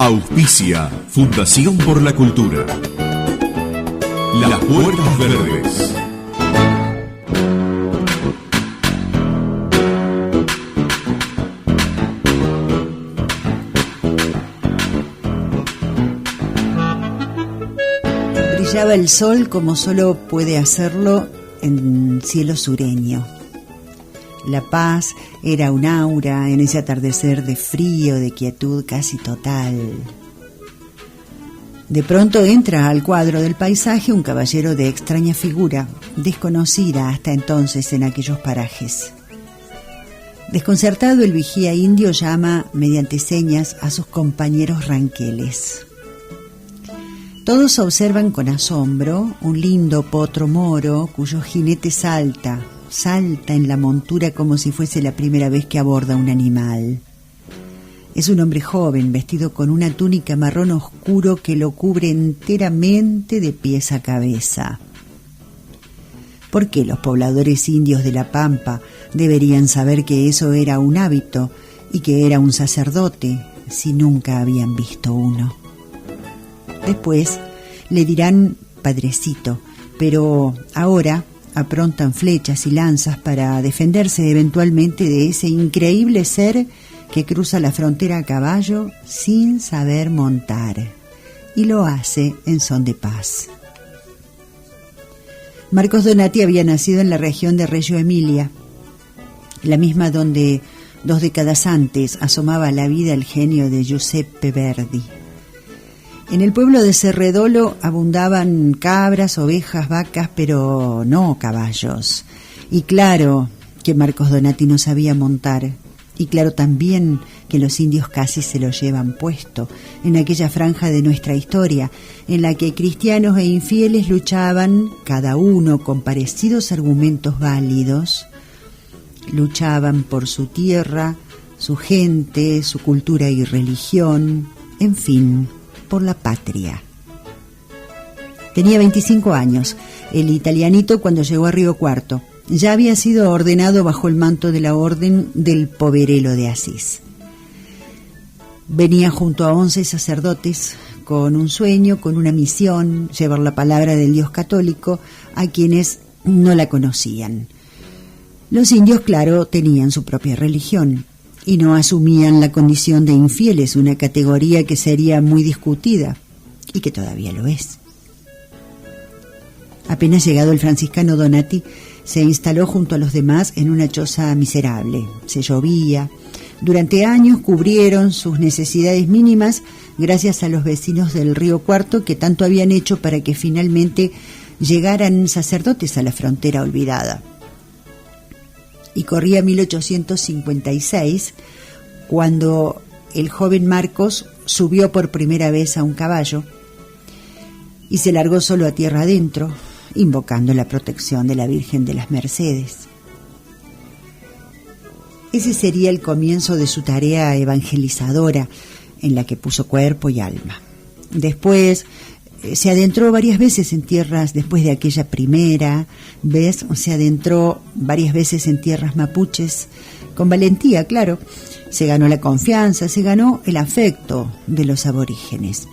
Auspicia Fundación por la Cultura. Las Puertas Verdes. Brillaba el sol como solo puede hacerlo en cielo sureño. La paz era un aura en ese atardecer de frío, de quietud casi total. De pronto entra al cuadro del paisaje un caballero de extraña figura, desconocida hasta entonces en aquellos parajes. Desconcertado, el vigía indio llama mediante señas a sus compañeros ranqueles. Todos observan con asombro un lindo potro moro cuyo jinete salta en la montura como si fuese la primera vez que aborda un animal. Es un hombre joven, vestido con una túnica marrón oscuro que lo cubre enteramente de pies a cabeza. ¿Por qué los pobladores indios de la Pampa deberían saber que eso era un hábito y que era un sacerdote si nunca habían visto uno? Después le dirán padrecito, pero ahora aprontan flechas y lanzas para defenderse eventualmente de ese increíble ser que cruza la frontera a caballo sin saber montar, y lo hace en son de paz. Marcos Donati había nacido en la región de Reggio Emilia, la misma donde 2 décadas antes asomaba a la vida el genio de Giuseppe Verdi. En el pueblo de Cerredolo abundaban cabras, ovejas, vacas, pero no caballos. Y claro que Marcos Donati no sabía montar. Y claro también que los indios casi se lo llevan puesto en aquella franja de nuestra historia, en la que cristianos e infieles luchaban, cada uno con parecidos argumentos válidos, luchaban por su tierra, su gente, su cultura y religión, en fin, por la patria. Tenía 25 años, el italianito, cuando llegó a Río Cuarto. Ya había sido ordenado bajo el manto de la Orden del Poverello de Asís. Venía junto a 11 sacerdotes con un sueño, con una misión, llevar la palabra del Dios católico a quienes no la conocían. Los indios, claro, tenían su propia religión y no asumían la condición de infieles, una categoría que sería muy discutida y que todavía lo es. Apenas llegado el franciscano Donati, se instaló junto a los demás en una choza miserable. Se llovía. Durante años cubrieron sus necesidades mínimas gracias a los vecinos del Río Cuarto que tanto habían hecho para que finalmente llegaran sacerdotes a la frontera olvidada. Y corría 1856 cuando el joven Marcos subió por primera vez a un caballo y se largó solo a tierra adentro, invocando la protección de la Virgen de las Mercedes. Ese sería el comienzo de su tarea evangelizadora, en la que puso cuerpo y alma. Después se adentró varias veces en tierras, después de aquella primera vez, se adentró varias veces en tierras mapuches, con valentía, claro. Se ganó la confianza, se ganó el afecto de los aborígenes.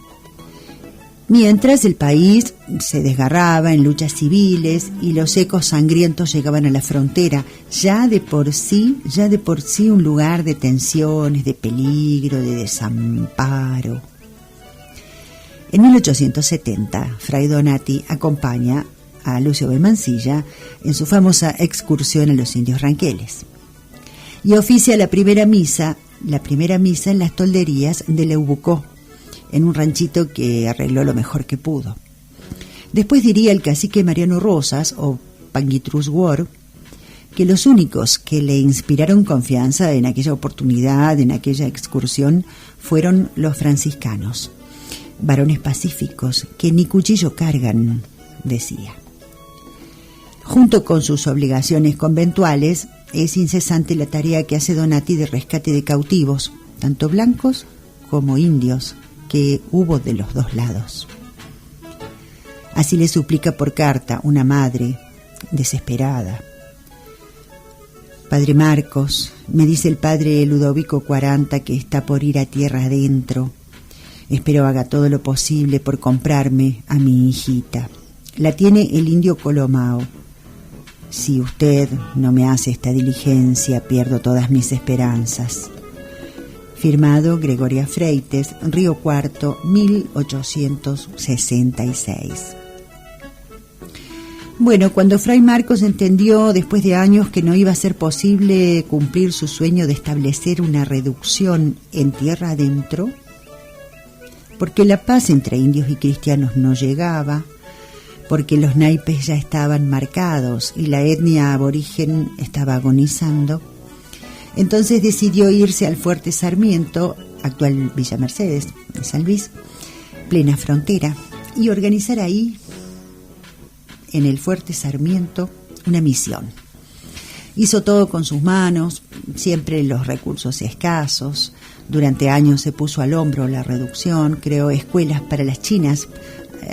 Mientras el país se desgarraba en luchas civiles y los ecos sangrientos llegaban a la frontera, ya de por sí un lugar de tensiones, de peligro, de desamparo. En 1870, Fray Donati acompaña a Lucio B. Mansilla en su famosa excursión a los indios ranqueles y oficia la primera misa en las tolderías de Leubucó, en un ranchito que arregló lo mejor que pudo. Después diría el cacique Mariano Rosas, o Panguitrus War, que los únicos que le inspiraron confianza en aquella oportunidad, en aquella excursión, fueron los franciscanos, varones pacíficos que ni cuchillo cargan, decía. Junto con sus obligaciones conventuales, es incesante la tarea que hace Donati de rescate de cautivos, tanto blancos como indios, que hubo de los dos lados. Así le suplica por carta una madre desesperada. Padre Marcos, me dice el padre Ludovico 40 que está por ir a tierra adentro. Espero haga todo lo posible por comprarme a mi hijita. La tiene el indio Colomao. Si usted no me hace esta diligencia, pierdo todas mis esperanzas. Firmado Gregoria Freites, Río Cuarto, 1866. Bueno, cuando Fray Marcos entendió después de años que no iba a ser posible cumplir su sueño de establecer una reducción en tierra adentro, porque la paz entre indios y cristianos no llegaba, porque los naipes ya estaban marcados y la etnia aborigen estaba agonizando, entonces decidió irse al Fuerte Sarmiento, actual Villa Mercedes, en San Luis, plena frontera, y organizar ahí, en el Fuerte Sarmiento, una misión. Hizo todo con sus manos, siempre los recursos escasos. Durante años se puso al hombro la reducción, creó escuelas para las chinas,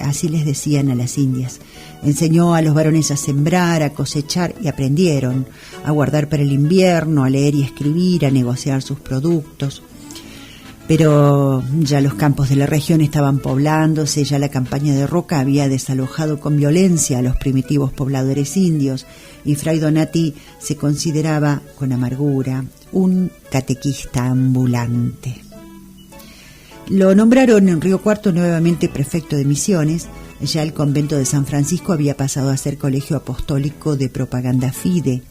así les decían a las indias. Enseñó a los varones a sembrar, a cosechar y aprendieron a guardar para el invierno, a leer y escribir, a negociar sus productos. Pero ya los campos de la región estaban poblándose, ya la campaña de Roca había desalojado con violencia a los primitivos pobladores indios y Fray Donati se consideraba, con amargura, un catequista ambulante. Lo nombraron en Río Cuarto nuevamente prefecto de misiones. Ya el convento de San Francisco había pasado a ser colegio apostólico de propaganda fide,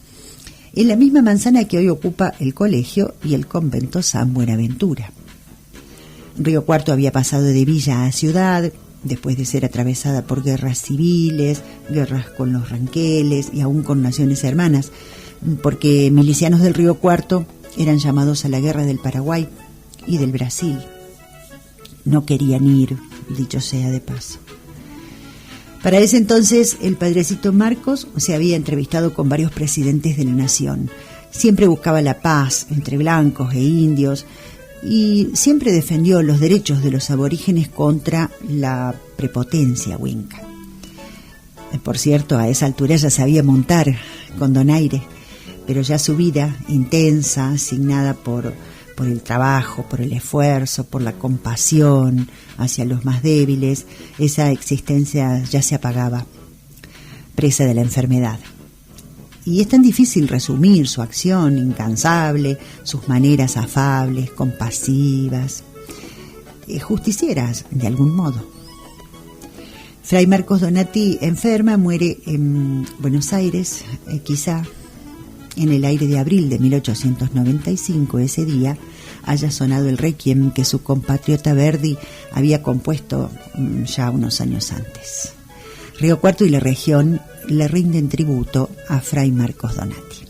en la misma manzana que hoy ocupa el colegio y el convento San Buenaventura. Río Cuarto había pasado de villa a ciudad, después de ser atravesada por guerras civiles, guerras con los ranqueles y aún con naciones hermanas, porque milicianos del Río Cuarto eran llamados a la guerra del Paraguay y del Brasil. No querían ir, dicho sea de paso. Para ese entonces, el padrecito Marcos se había entrevistado con varios presidentes de la nación. Siempre buscaba la paz entre blancos e indios y siempre defendió los derechos de los aborígenes contra la prepotencia huinca. Por cierto, a esa altura ya sabía montar con donaire, pero ya su vida intensa, asignada por el trabajo, por el esfuerzo, por la compasión hacia los más débiles, esa existencia ya se apagaba, presa de la enfermedad. Y es tan difícil resumir su acción incansable, sus maneras afables, compasivas, justicieras de algún modo. Fray Marcos Donati enferma, muere en Buenos Aires, quizá en el aire de abril de 1895, ese día, haya sonado el requiem que su compatriota Verdi había compuesto ya unos años antes. Río Cuarto y la región le rinden tributo a Fray Marcos Donati.